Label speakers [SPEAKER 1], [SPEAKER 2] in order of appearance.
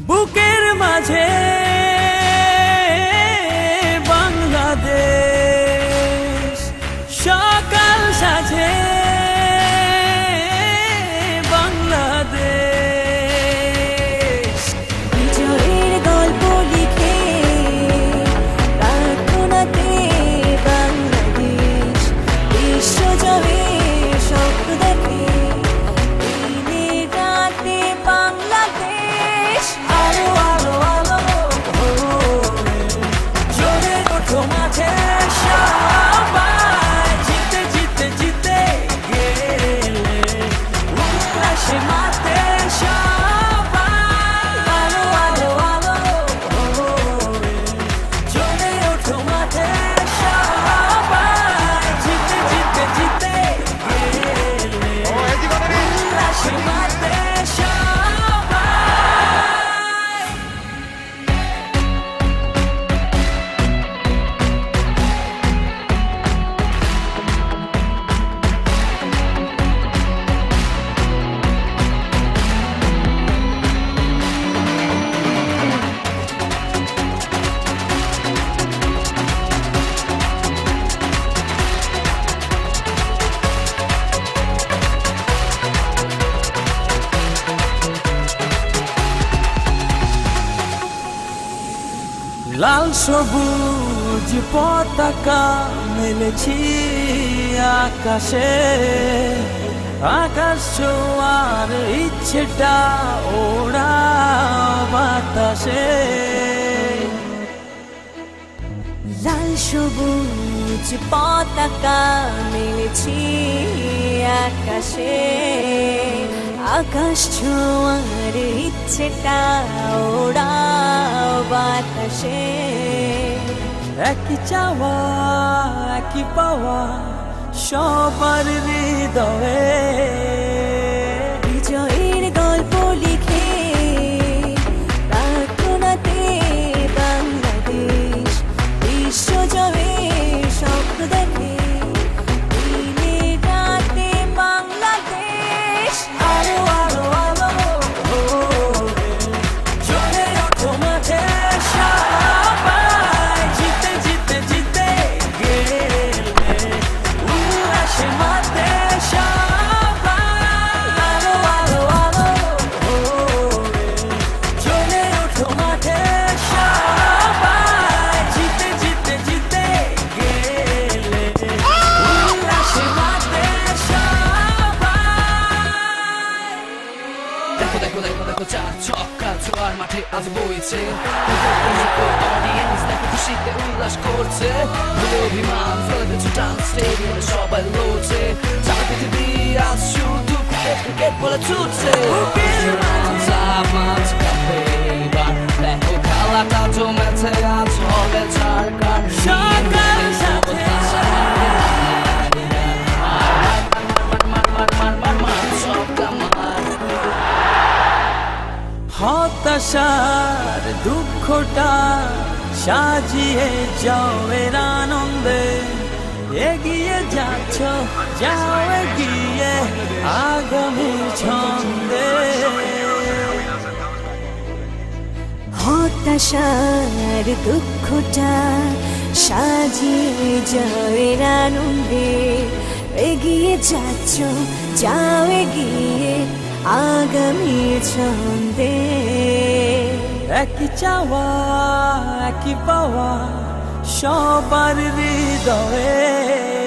[SPEAKER 1] বুকের মাঝে বাংলাদেশ সকাল সাজে বাংলাদেশ
[SPEAKER 2] বিজয়ের গল্প লিখে প্রার্থনাতে বাংলাদেশ বিশ্বজয়ের স্বপ্ন দেখে দিনে রাতে বাংলাদেশ আলো আলো আলো
[SPEAKER 1] জোরে ওঠো মাঠে সবাই জিতে জিতে জিতে গেলে উল্লাসে মাতে সবাই
[SPEAKER 2] আলো আলো আলো
[SPEAKER 1] জোরে ওঠো মাঠে সবাই জিতে জিতে জিতে গেলে উল্লাসে মাতে সবাই লাল সবুজ পতাকা মেলেছি আকাশে আকাশ ছোঁয়ার ইচ্ছেটা ওড়া বাতাসে
[SPEAKER 2] লাল সবুজ পতাকা মেলেছি আকাশে আকাশ ছোঁয়ার ইচ্ছেটা ওড়া বাতাসে
[SPEAKER 1] একই চাওয়া একই পাওয়া সবার হৃদয়ে
[SPEAKER 2] বিজয়ের গল্প লিখে প্রার্থনাতে বাংলাদেশ বিশ্বজয়ের স্বপ্ন দেখে দিনে রাতে বাংলাদেশ আলো আলো আলো
[SPEAKER 1] জোরে ওঠো মাঠে সবাই জিতে জিতে জিতে গেলে উল্লাসে মাতে সবাই
[SPEAKER 2] আলো আলো আলো
[SPEAKER 1] জোরে ওঠো মাঠে সবাই জিতে জিতে জিতে গেলে উল্লাসে মাতে সবাই
[SPEAKER 3] দেখো দেখো দেখো দেখো চার ছক্কা ছোঁয়ার মাঠে আজ বইছে অডিয়েন্স দেখো খুশিতে উল্লাস করছে ভুলে অভিমান ফেলে দিচ্ছে টান স্টেডিয়ামে সবাই লড়ছে সারা পৃথিবী আজ শুধু ক্রিকেট ক্রিকেট বলে ছুটছে মাঝ কাপে এবার দেখো খেলাটা জমেছে আজ হবে ঝাড়খান্ড
[SPEAKER 1] সকাল সাথে হতাশার দুঃখটা সাজিয়ে যাও এর আনন্দে এগিয়ে যাচ্ছ যাও এগিয়ে আগামী ছন্দে
[SPEAKER 2] হতাশার দুঃখটা সাজিয়ে জয়ের আনন্দে এগিয়ে যাচ্ছ যাও এগিয়ে আগামীর ছন্দে
[SPEAKER 1] একই চাওয়া একই পাওয়া সবার হৃদয়ে